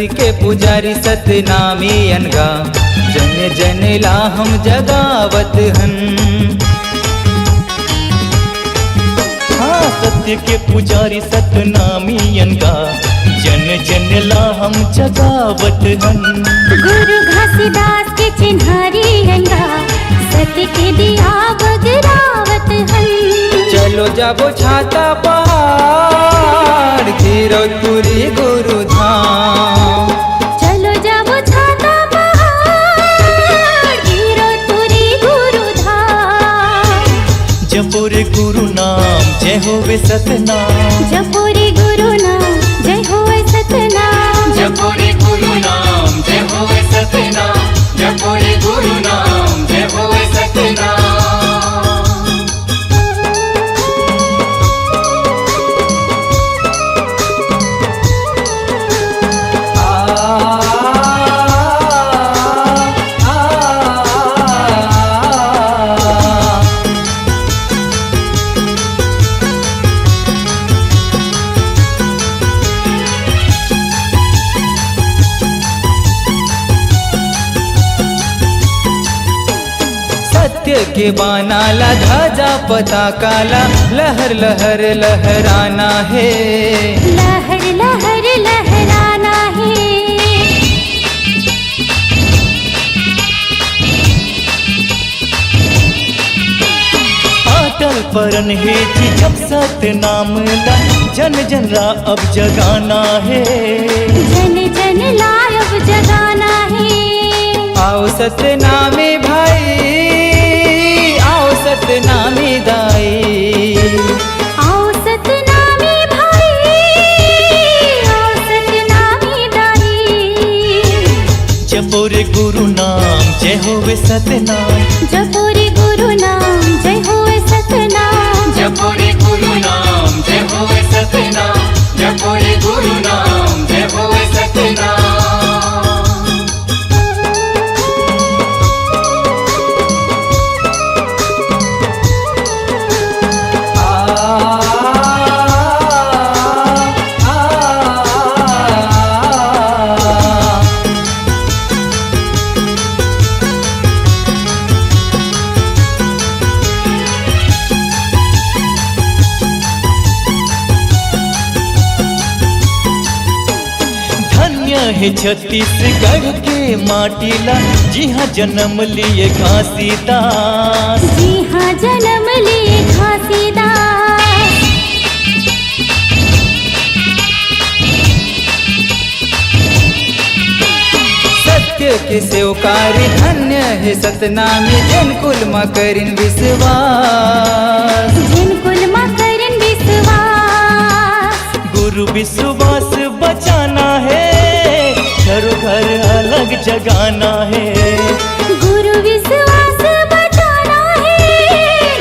सत्य के पुजारी सतनामी अनगा, जन जन ला हम जगावत हन। हाँ, सत्य के पुजारी सतनामी अनगा, जन जन ला हम जगावत हन। गुरु घासीदास के चिन्हारी अनगा, सत्य के दिया बगरावत हन। चलो जाबो छाता पहाड़, गिरौदपुरी गुरु धाम। चलो जाबो छाता पहाड़, गिरौदपुरी गुरु धाम। जपो रे गुरु नाम, जय होवे सतनाम। जपो रे गुरु नाम, जय होवे सतनाम। जपो रे गुरु नाम, जय होवे सतनाम। जपो रे गुरु नाम, जय होवे सतनाम। सत्य के बानाला ध्वजा पताकाला, लहर लहर लहराना है। लहर लहर लहराना है। अटल परन है जी जब सतनाम ला, जन जन ला अब जगाना है। जन जन ला अब जगाना है। आओ सतनामी भाई, आओ सतनामी दाई। आओ सतनामी भाई, आओ सतनामी दाई। जपो रे गुरु नाम, जय होवे सतनाम। जपो रे गुरु नाम, जय होवे सतनाम। जपो रे गुरु नाम, जय होवे सतनाम। जपो रे गुरु नाम, जय होवे सतनाम। है छत्तीसगढ़ के माटीला, जी हाँ जन्म लिए घासीदास। जी हाँ जन्म लिए घासीदास। सत्य के सेवकारी धन्य है सतनामी, जिन कुल मा करिन विश्वास। जिन कुल मा करिन विश्वास। गुरु विश्वास बचाना है, घरों घर अलग जगाना है। गुरु विश्वास बचाना है,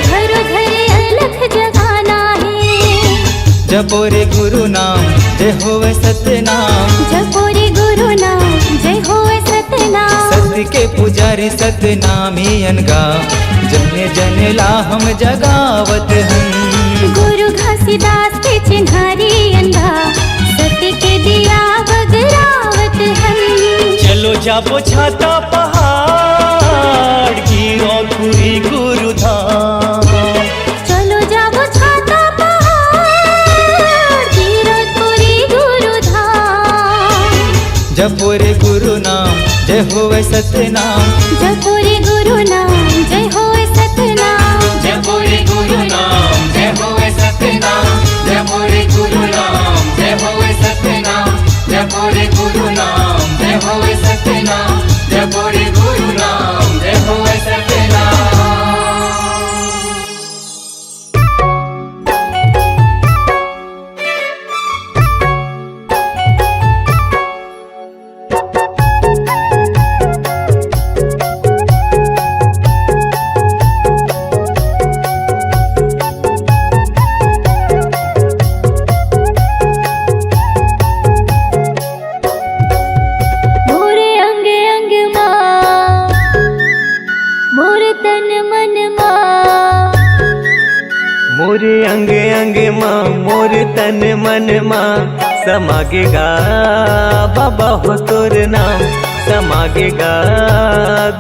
घरों घर अलग जगाना है। जपो रे गुरु नाम, जय होवे सतनाम। जपो रे गुरु नाम, जय होवे सतनाम। सत्य के पुजारी सतनामी अनगा, जन जन ला हम जगावत हन। गुरु घासीदास के चिन्हारी अनगा, सत्य के दिया बगरावत हन। चलो जाबो छाता पहाड़, गिरौदपुरी गुरु धाम। चलो जाबो छाता पहाड़, गिरौदपुरी गुरु धाम। जपो रे गुरु नाम, जय होवे सतनाम। जपो रे गुरु नाम, जय होवे सतनाम। जपो रे गुरु नाम, जय होवे सतनाम। जपो रे गुरु नाम, जय होवे सतनाम। जपो रे गुरु नाम, जय होवे सतनाम। जपो रे गुरु नाम, जय होवे सतनाम। मोरे अंग अंग माँ, मोर तन मन माँ, समागेगा बाबा हो तोर नाम, समागेगा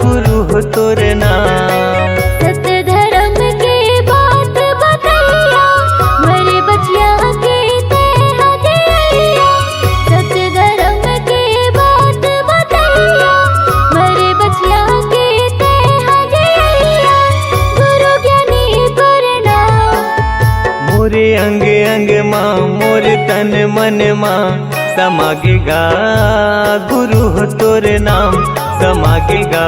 गुरु हो तोर नाम। सत्य धर्म के बात बतैया, मेरे बचिया के तेहा दिया। सत्य धर्म के बात बतैया, मेरे बचिया के तेहा दिया। गुरु ज्ञानी प्रणाम। मोरे अंग अंग माँ, मोरे तन मन माँ, समागेगा गुरु हो तोर नाम, समागेगा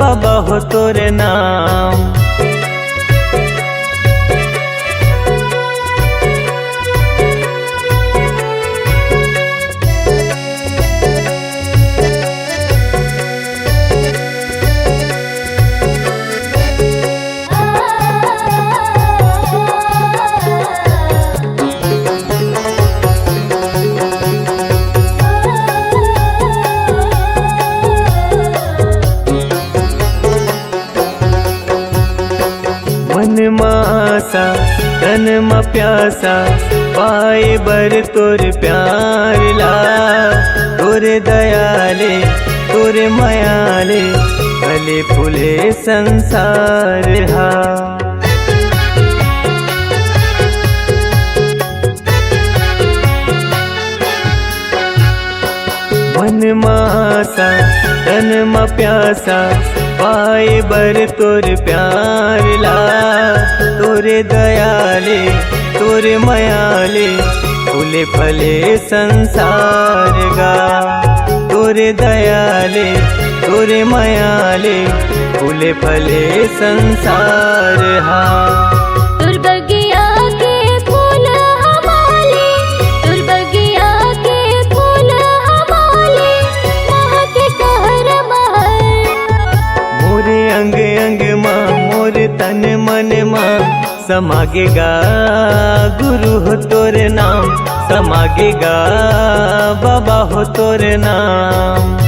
बाबा हो तोर नाम। मन मासा तन म प्यासा, पाए बर तोर प्यार ला। तोरे दयाले तोरे मायाले, फले फूले संसार हा। मन मासा तन म प्यासा, पाए बर तोर प्यार ला। तोरे दयाले तोरे मायाले, फूले फले संसार गा। तोरे दयाले तोरे मायाले, फूले फले संसार हा। तुर बगिया के फूल हमारे, तुर बगिया के फूल हमारे, महके कहर महल। मोरे अंग अंग माँ, मोरे तन मन माँ, समागेगा गुरु हो तोर नाम, समागेगा बाबा हो तोर नाम।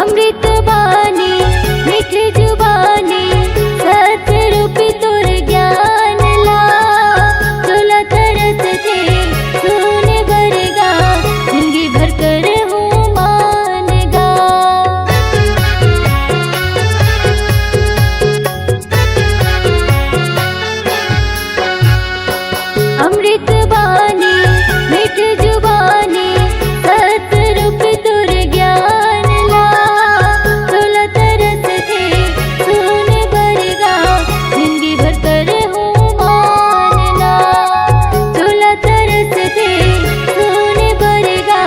अमृत बानी मीठी जुबानी, सतरूपी तोर ज्ञान ला। चोला तरस थे सुने बरगा, जिंदगी भर कर हूँ मानगा। अमृत बानी मीठी जुबानी, सतरूपी तोर ज्ञान ला। चोला तरस थे सुने बरगा, जिंदगी भर कर हूँ मानना। चोला तरस थे सुने बरगा,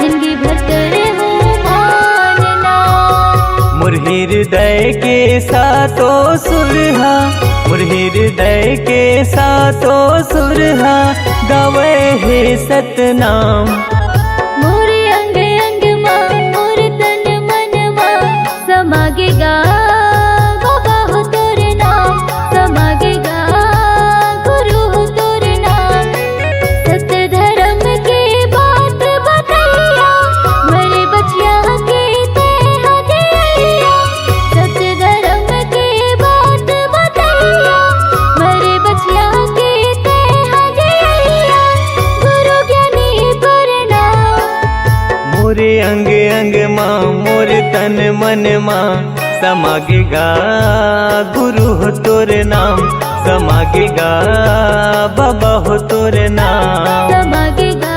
जिंदगी भर कर हूँ मानना। मोर हृदय के सातो सुरहा, मोर हृदय के सातो सुरहा, गावे हे सतनाम। मोरे अंग अंग माँ, मोरे तन मन माँ, समागेगा बाबा हो तोर नाम, समागेगा गुरु हो तोर नाम। सत्य धर्म के बात बतैया, मेरे बचिया के तेहा दिया। सत्य धर्म के बात बतैया, मेरे बचिया के तेहा दिया। गुरु ज्ञानी प्रणाम। मोरे अंग अंग माँ, मोरे तन मन माँ, समागेगा गुरु हो तोर नाम, समागेगा बाबा हो तोर नाम। समागेगा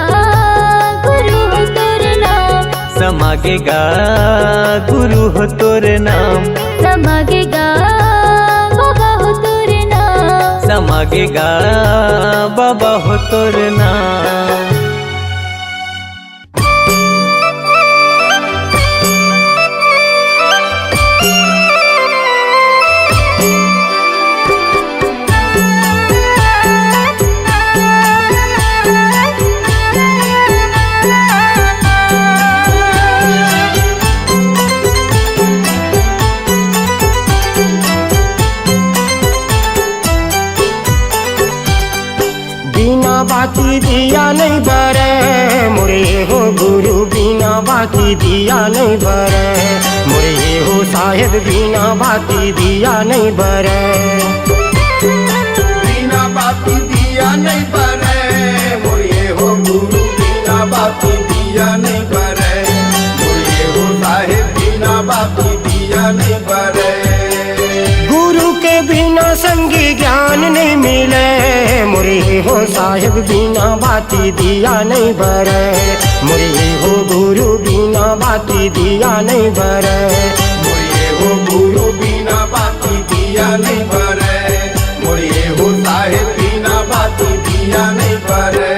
गुरु हो तोर नाम, समागेगा गुरु हो तोर नाम, समागेगा बाबा हो तोर नाम। समागेगा बाबा हो तोर नाम। बाती दिया नहीं बरे मोरे हो गुरु बिना बाती दिया नहीं बरे मोरे हो साहेब बिना बाती दिया नहीं बरे बिना बाती दिया नहीं बरे मोरे हो गुरु बिना बाती दिया नहीं बरे मोरे हो साहेब बिना बाती दिया नहीं बरे गुरु के बिना संगी ज्ञान नहीं मिले मोरे हो साहेब बिना बाती दिया नहीं बरे मोरे हो गुरु बिना बाती दिया नहीं बरे मोरे हो गुरु बिना बाती दिया नहीं बरे मोरे हो साहेब बिना बाती दिया नहीं बरे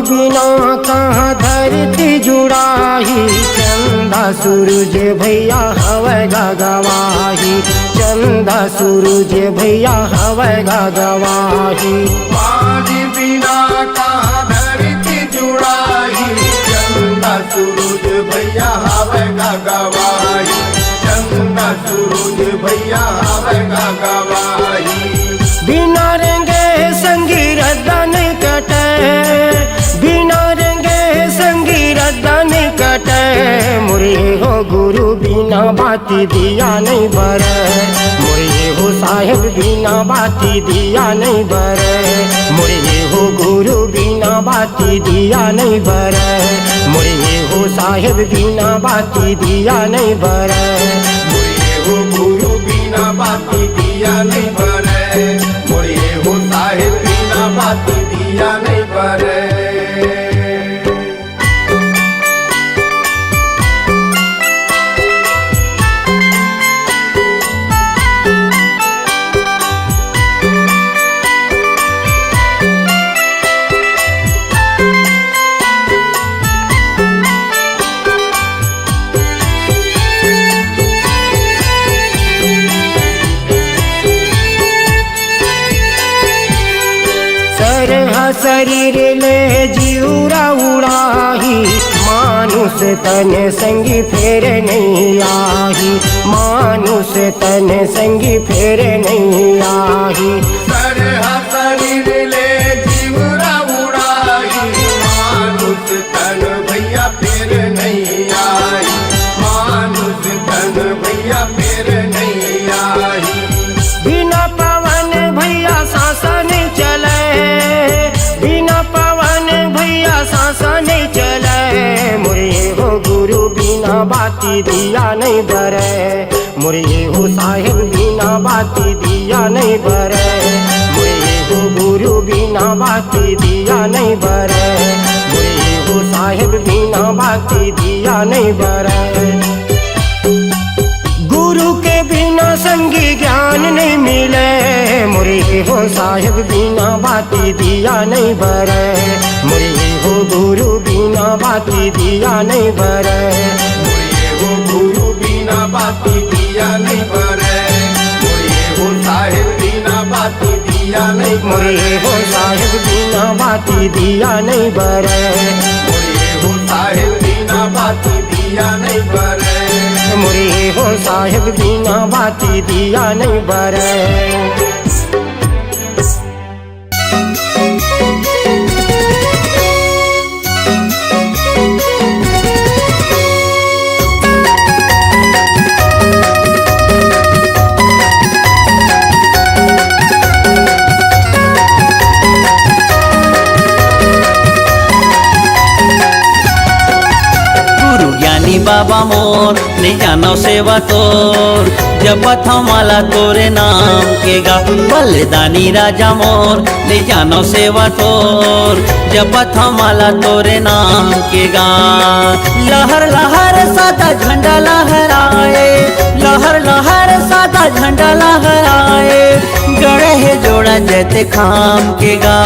बिना कहाँ धरती जुड़ाही चंदा सूरज भैया हवे गवाही चंदा सूरज भैया हवे गवाही पानी बिना कहाँ धरती जुड़ाही चंदा सूरज भैया हवे गवाही चंदा सूरज भैया हवे गवाही बिना रंगे संगी रद्दा नहीं कटे बिना रंगे संगी रद्दा नहीं कटे मुरे हो गुरु बिना बाती दिया नहीं बरे मुरे हो साहेब बिना बाती दिया नहीं बरे मुरे हो गुरु बिना बाती दिया नहीं बरे मुरे हो साहेब बिना बाती दिया नहीं बरे मोरे हो गुरु बिना बाती दिया नहीं बरे मोरे हो साहेब बिना बाती दिया नहीं बरे शरीर ले जीवरा उड़ाही मानुष तन संगी फेर नहीं आही मानुष तन संगी फेर नहीं आही शरीर ले जीवरा उड़ाही मानुष तन भैया फेर नहीं आई मानुष तन भैया फेर नहीं आई बिना पवन भैया सांसा नहीं चले बिना पवन भैया सांसा नहीं चले मुरे हो गुरु बिना बाती दिया नहीं बरे मुरे हो साहेब बिना बाती दिया नहीं बरे मुरे हो गुरु बिना बाती दिया नहीं बरे मुरे हो साहेब बिना बाती दिया नहीं बरे गुरु के बिना संगी ज्ञान नहीं मिले मुरे हो साहेब बिना बाती दिया नहीं बरे मुरे हो गुरु बिना बाती दिया नहीं बरे मोरे हो गुरु बिना बाती दिया नहीं बरे मोरे हो साहेब बिना बाती दिया नहीं मुरे हो साहेब बिना बाती दिया नहीं बरे मोरे हो साहेब बिना बाती दिया नहीं बरे मुरे हो साहेब बिना बाती दिया नहीं बरे बाबा मोर नहीं जानो सेवा तोर जपत माला तोरे नाम के गा बलिदानी राजा मोर ले जानो सेवा तोर जपत माला तोरे नाम के गा लहर लहर सादा झंडा लहराए लहर लहर सादा झंडा लहराए गड़े है जोड़ा जैते खाम के गा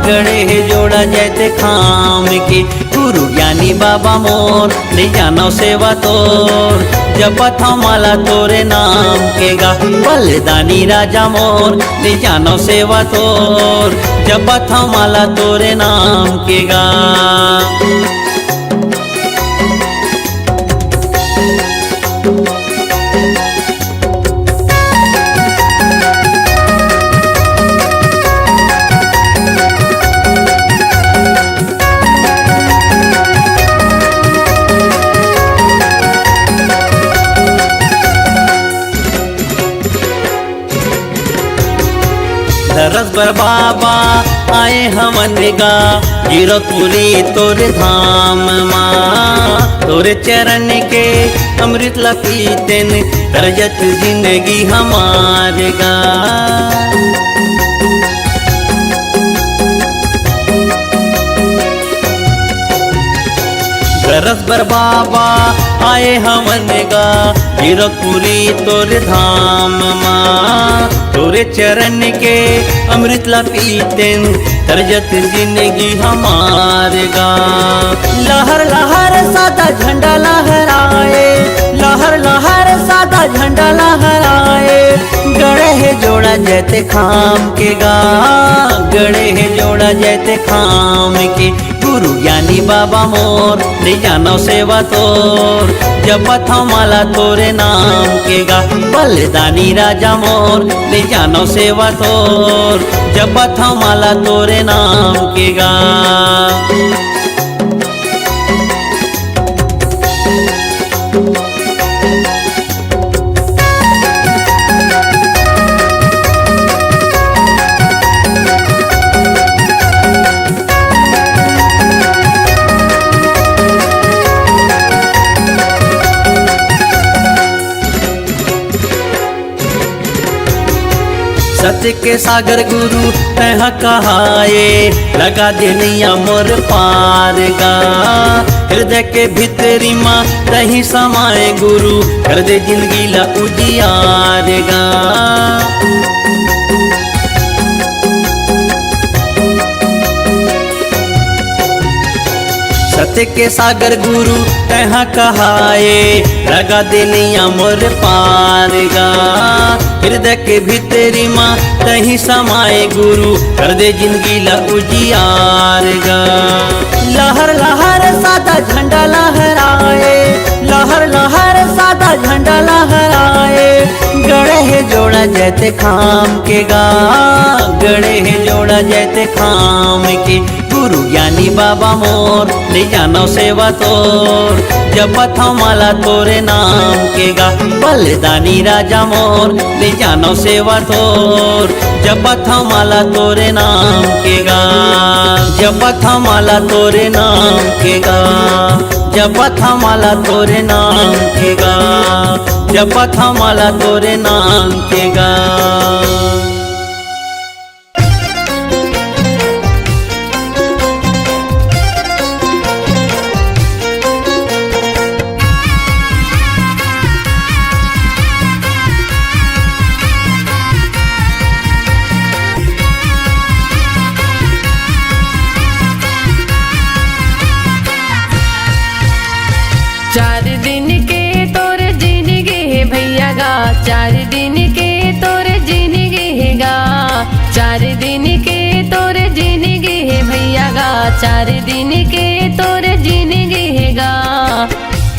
गड़े है जोड़ा जैते खाम के गुरु ज्ञानी बाबा मोर ले जानो सेवा तोर जपत माला तोरे नाम के गा बलिदानी राजा मोर ले जानो सेवा तोर जपत माला तोरे नाम के गा दरस बर बाबा आए हमन गा जीरकपुरी तोरे धाम माँ तोरे चरण के अमृत ला पीतेन करजत जिंदगी हमार गा दरस बर बाबा आए हमन गा जीरकपुरी तोरे धाम माँ तोरे चरण के अमृत ला पीतेन करजत जिंदगी हमार गा लहर लहर सादा झंडा लहराए लहर लहर सादा झंडा लहराए गड़े है जोड़ा जैते खाम के गा गड़े है जोड़ा जैते खाम के गुरु ज्ञानी बाबा मोर ले जानो सेवा तोर जपत माला तोरे नाम के गा बलिदानी राजा मोर ले जानो सेवा तोर जपत माला तोरे नाम के गा सत्य के सागर गुरु तह कहाए लगा दे नैया मोर पार गा हृदय के भीतरी माँ तही समाए गुरु कर दे जिंदगी ला उजियार गा सत्य के सागर गुरु तह कहाए लगा दे नैया मोर पार गा हृदय के भीतरी माँ तही समाए गुरु कर दे जिंदगी ला उजियार गा लहर लहर सादा झंडा लहराए लहर लहर सादा झंडा लहराए गड़े है जोड़ा जैते खाम के गा गड़े है जोड़ा जैते खाम के गुरु ज्ञानी बाबा मोर ले जानो सेवा तोर जपत माला तोरे नाम के गा बलिदानी राजा मोर ले जानो सेवा तोर जपत माला तोरे नाम के गा जपत माला तोरे नाम के गा जपत माला तोरे नाम के गा जपत माला तोरे नाम के गा चार दिन के तोर जिंदगी है भैया गा चार दिन के तोर जिंदगी है गा चार दिन के तोर जिंदगी है भैया गा चार दिन के तोर जिंदगी है गा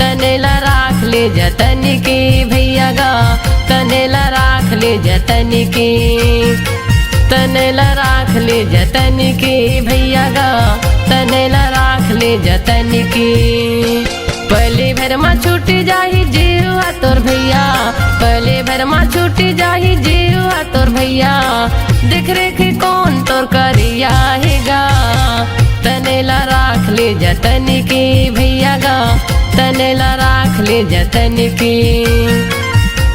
तनेला राख ले जतन के भैया गा तनेला राख ले जतन के तनेला राख ले जतन के भैया गा तनेला राख ले जतन के पहले भर में छूट जाही जीवा तोर भैया पहले भर में छूट जाही जीवा तोर भैया देख रेख कौन तोर करिया हेगा तनेला राख ले जतन के भैया गा तनेला राख ले जतन के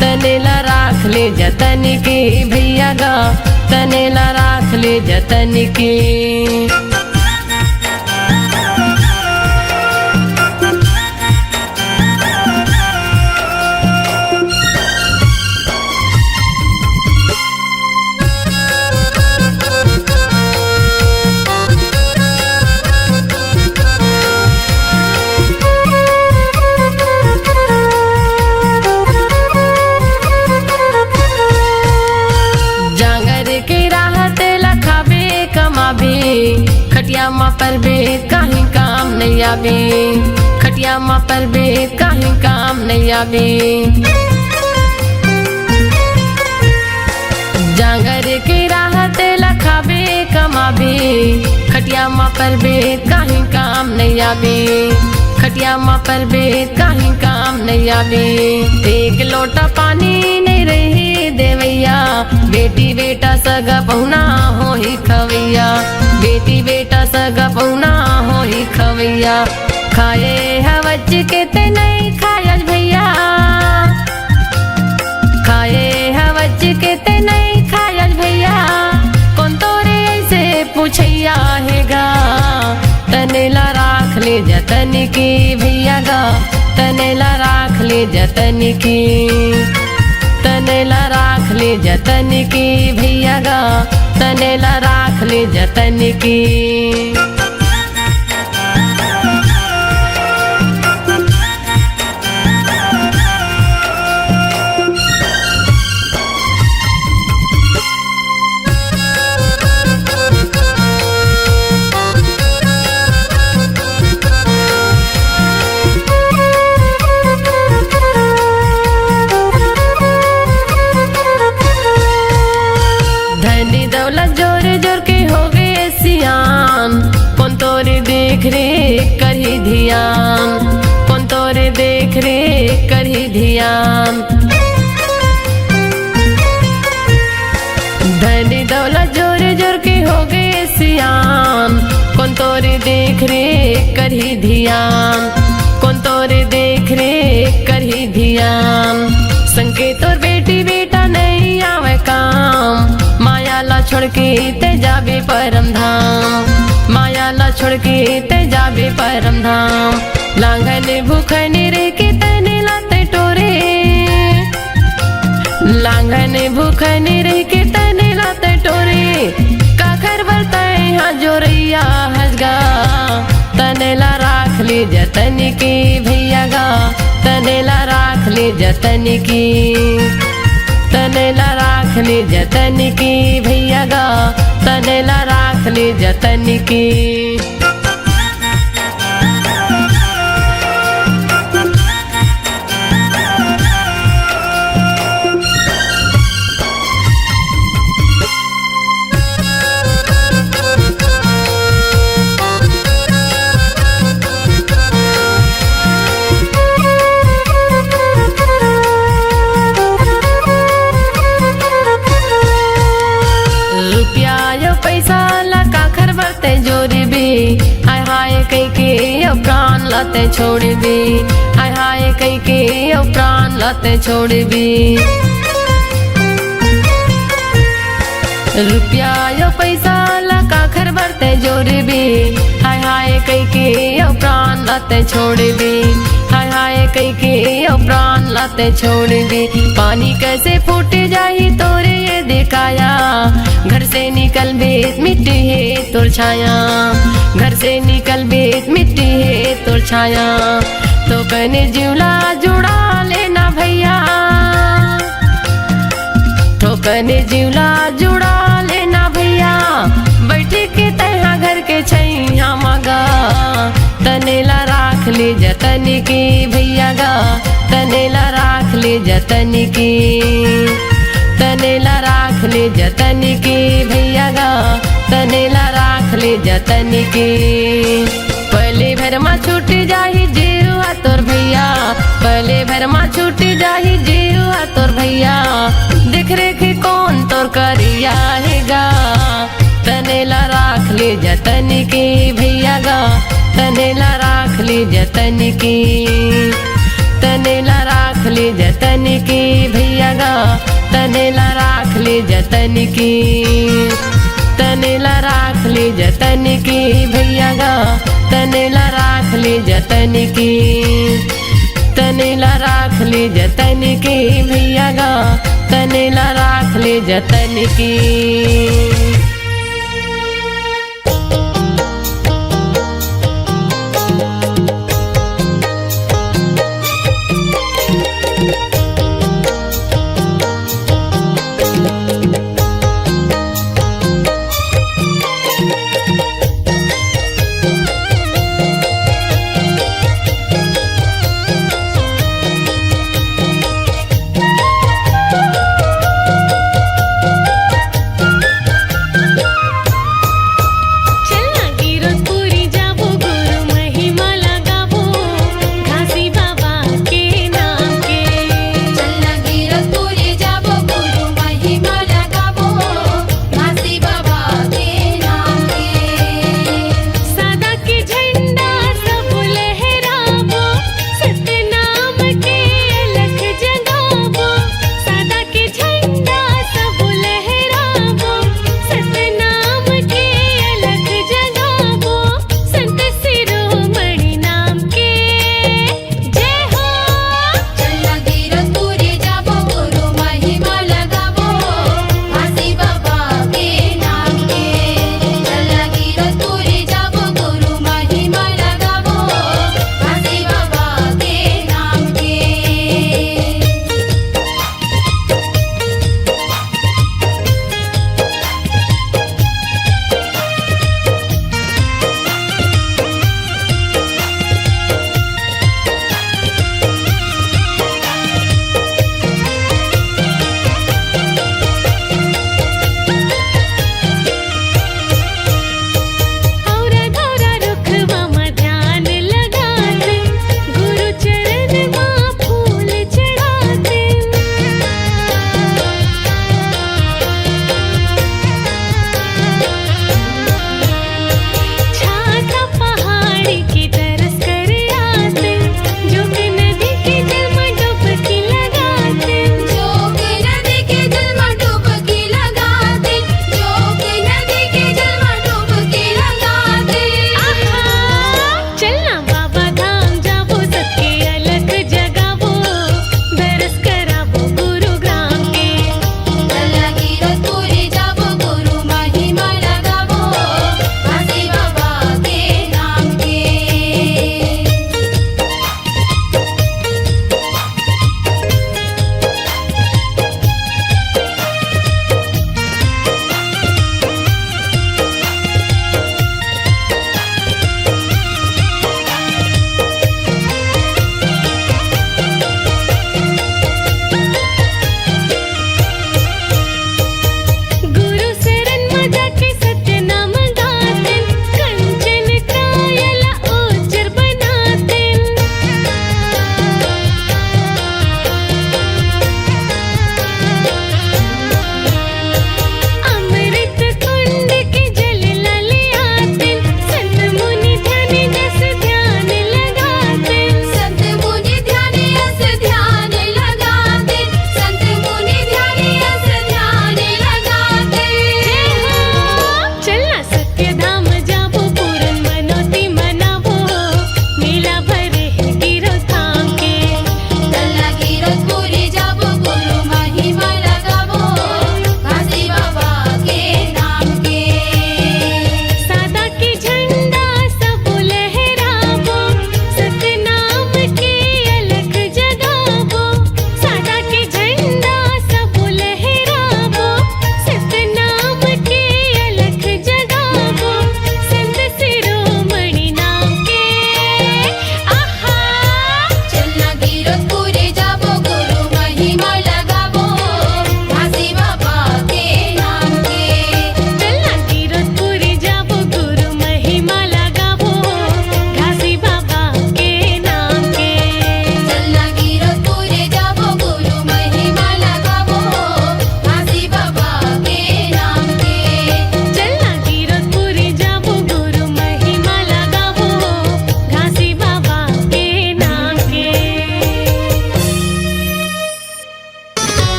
तनेला राख ले जतन की भैया गा तनेला राख ले जतन की। खटिया माँ पर बे कहीं काम नहीं आवे, खटिया माँ पर बे कहीं काम नहीं आवे। जांगर के राहत लखावे कमावे, खटिया माँ पर बे कहीं काम नहीं आवे, खटिया माँ पर बे कहीं काम नहीं आवे। एक लोटा पानी नहीं रही देवैया, बेटी बेटा सगा पहुना हो ही खवैया, बेटी बेटा सगा पहुना हो ही खवैया। खाए हवज के ते नहीं खायज भैया, खाए हवज के ते नहीं खायज भैया। कौन तोरे ऐसे पूछैया हैगा, तनेला राख ले जतन की भैया गा तनेला राख ले जतन की, तनेला राख ले जतन की भैया गा तनेला राख ले जतन की। धनी दौलत जोर जोर के हो गए सियान, कौन तोरे देख रे करही ध्यान, कौन तोरे देख रे करही ध्यान। धनी दौलत जोर जोर के हो गए सियान, कौन तोरे देख रे करही ध्यान, कौन तोरे देख रे करही ध्यान। संके तोर बेटी बेटा नहीं आवे काम, माया ला छोड़ के ते जाबे परम धाम, माया ला छोड़ के ते जाबे परम धाम। लांघन भूखन रे के तने लाते टोरे, लांघन भूखन रे के तने लाते टोरे। काखर बरता यहाँ जोरैया हसगा, तनेला राख ले जतन की भैया गा तनेला राख ले जतन की, तनेला राख ले जतन की भैया गा तनेला राख ले जतन की। प्राण लाते छोड़ भी, हाय हाय कई के प्राण लाते छोड़ भी। रुपया यो पैसा लका खर बरते जोड़ भी, हाय हाय कई के प्राण लाते छोड़ भी, हाय हाय कई के प्राण लाते छोड़ भी। पानी कैसे फूट जाही तोरे ये दिखाया, घर से निकल बेत मिट्टी है तोर छाया, घर से निकल बेत मिट्टी है तोर छाया। तो कने जिवला जुड़ा लेना भैया, तो कने जिवला जुड़ा लेना भैया। बैठे के तहा घर के छैया मगा, तनेला राख ले जतन की भैया गा तनेला राख ले जतन की, तनेला राख ले जतन की भैया गा तनेला राख ले जतन की। पहले भर मा छूट जाही जीरुआ तोर भैया, पहले भर मा छूट जाही जीरुआ तोर भैया। देख रेख कौन तोर करिया हैगा, तनेला राख ले जतन की भैया गा तनेला राख ले जतन की, तनेला राख ले ले जतन की भैया गा तनेला राख ले जतन की तनेला राख ले जतन की भैया गा तनेला राख ले जतन की तनेला राख ले जतन की भैया गा तनेला राख ले जतन की।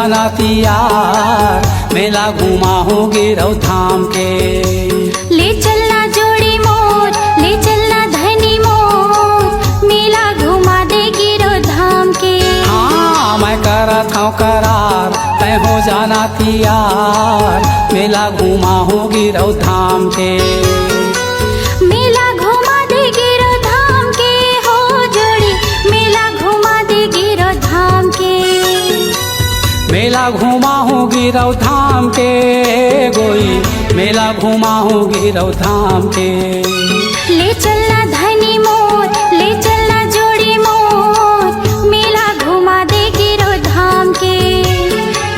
जाना तियार मेला घुमा हूँ गिरौ धाम के। ले चलना जोड़ी मोर, ले चलना धनी मोर, मेला घुमा दे गिरो धाम के। हाँ मैं करत हूँ करार तय हो जाना तियार मेला घुमा हूँ गिरौ धाम के। मेला घुमा दे गिरो धाम के हो जोड़ी, मेला घुमा दे गिरो धाम के। मेला घुमा हूँ गिरौ धाम के गोई मेला घुमा हूँ गिरौ धाम के। ले चलना धनी मोर, ले चलना जोड़ी मोर, मेला घुमा दे गिरो धाम के।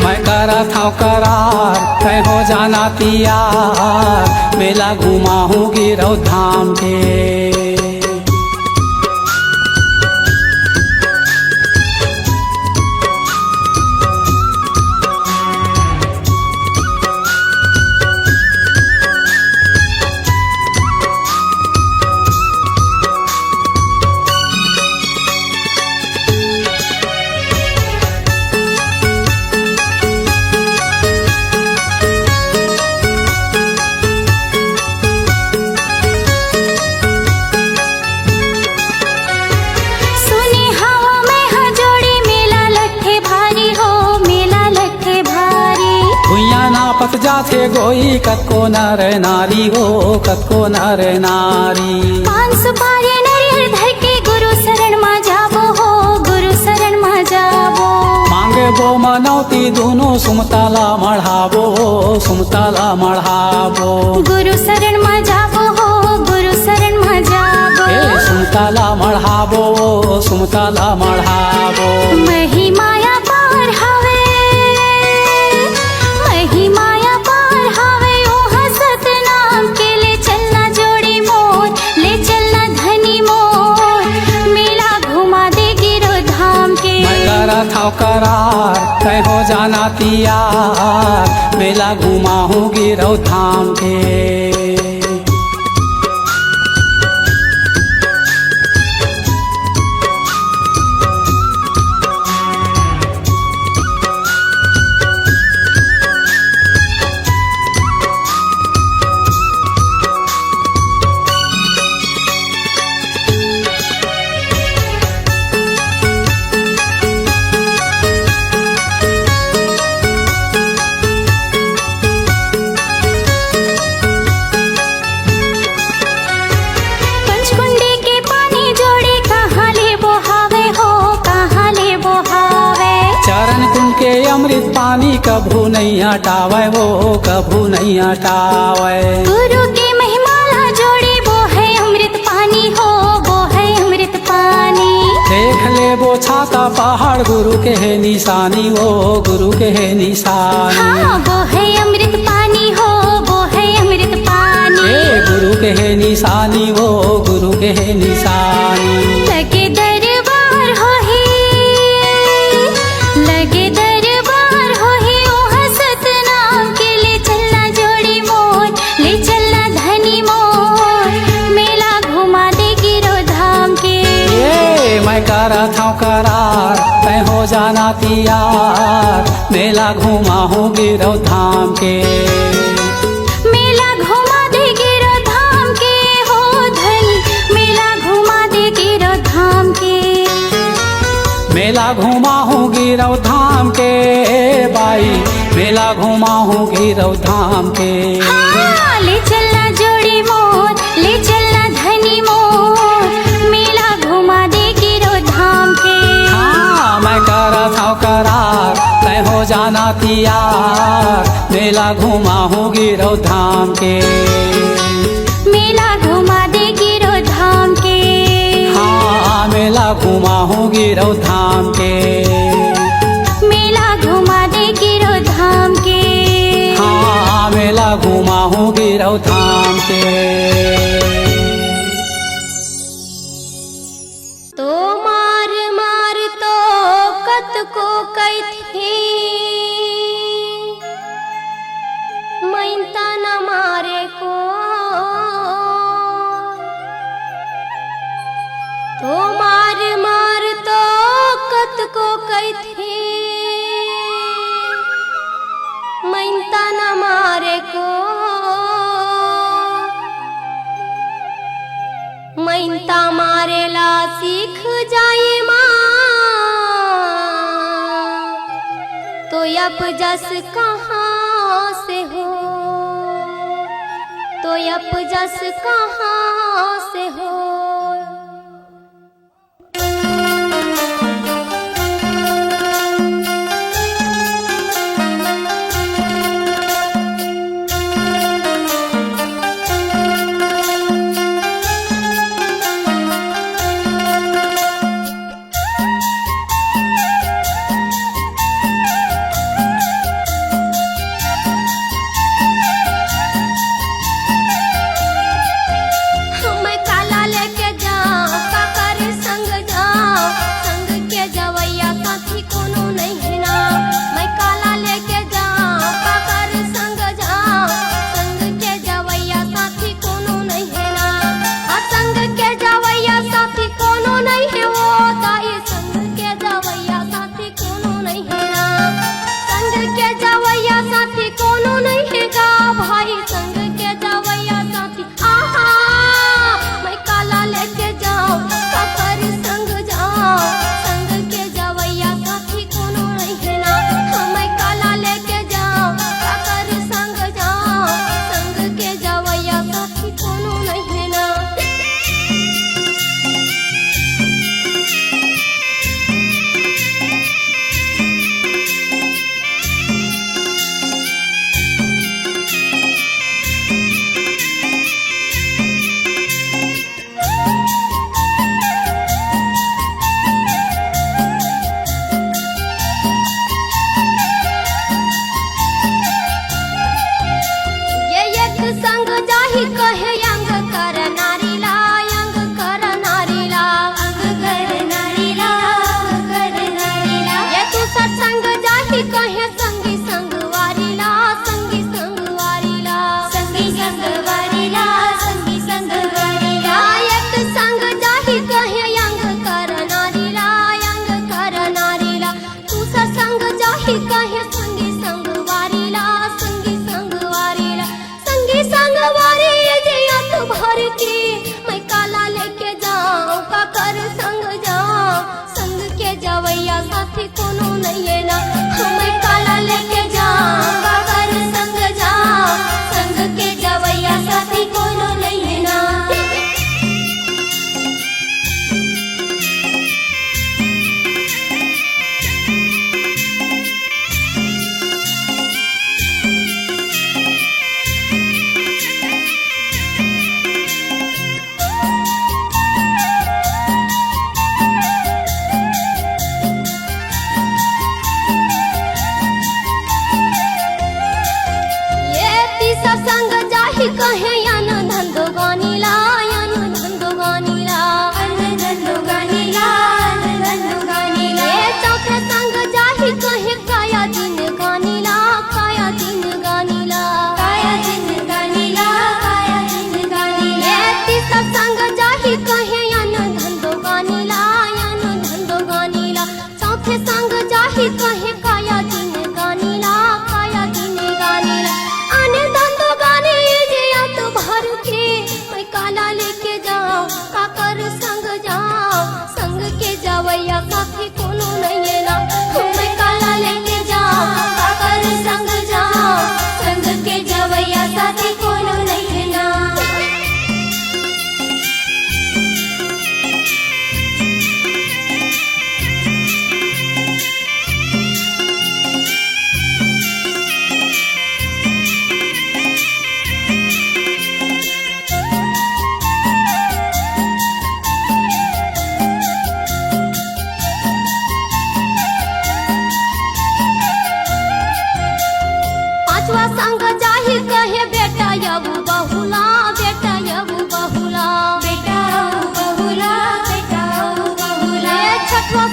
मैं करत हूँ करार तय हो जाना तियार मेला घुमा हूँ गिरौ धाम के। सुनी हवा में हजोड़ी, मेला लट्ठे भारी हो, मेला लट्ठे भारी। भुइया नापत जाथे गोई कतको नर नारी हो कतको नर नारी। पान सुपारी नरियर धर के गुरु शरण मा जाबो हो, गुरु शरण मा जाबो। मांगे बो मनौती दोनों सुमताला मढ़ाबो सुमताला मढ़ाबो। गुरु शरण मा जाबो हो, गुरु शरण मा जाबो। ए सुमताला मढ़ाबो सुमताला मढ़ाबो। महिमाया पार हवे, महिमाया पार हवे ओहा सतनाम के। ले चलना जोड़ी मोर, ले चलना धनी मोर, मेला घुमा दे गिरो धाम के। मैं करत हूँ करार तय हो जाना तियार मेला घुमा हूँ गिरौ धाम के। पंचकुंडी के पानी जोड़ी कहाँ ले बोहावे हो, कहाँ ले बोहावे। चरण कुंड के अमृत पानी कभू नहीं हटावे वो कभू नहीं हटावे। गुरु के महिमाला जोड़ी वो है अमृत पानी हो, वो है अमृत पानी। देख ले वो छाता पहाड़ गुरु के है निशानी वो गुरु के है निशानी। हाँ वो है अमृत पानी हो, वो है अमृत पानी। ए गुरु के है निशानी वो गुरु के है निशानी। लगे दरबार हो ही, लगे दरबार हो ही ओहा सतनाम के। ले चलना जोड़ी मोर, ले चलना धनी मोर, मेला घुमा दे गिरो धाम के। ये मैं करत हूँ करार तय हो जाना तियार मेला घुमा हूँ गिरौ धाम के। मेला घुमा दे गिरो धाम के हो धनी, मेला घुमा दे गिरो धाम के। मेला घुमा हूँ गिरौ धाम के बाई मेला घुमा हूँ गिरौ धाम के। हाँ, ले चलना जोड़ी मोर, ले चलना धनी मोर, मेला घुमा दे गिरो धाम के। हाँ मैं करत हूँ करार तय हो जाना तियार मेला घुमा हूँ गिरौ धाम के। मेला घुमा दे गिरो धाम के। हाँ मेला घुमा हूँ गिरौ धाम के। मेला घुमा दे गिरो धाम के। हाँ मेला घुमा हूँ गिरौ धाम के। तो मार मार तो कत को कैथी, मैंता न मारे को। तो मार मार तो कत को कैथी, मैंता न मारे को मैंता मारेला सीख जाए माँ तो यप जस कहाँ से हो तो यप जस कहाँ से हो।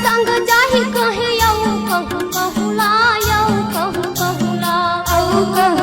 संग जाहि कहे कहूँ कहूँ कहूँ ला कहूँ कहूँ कहूँ ला कहूँ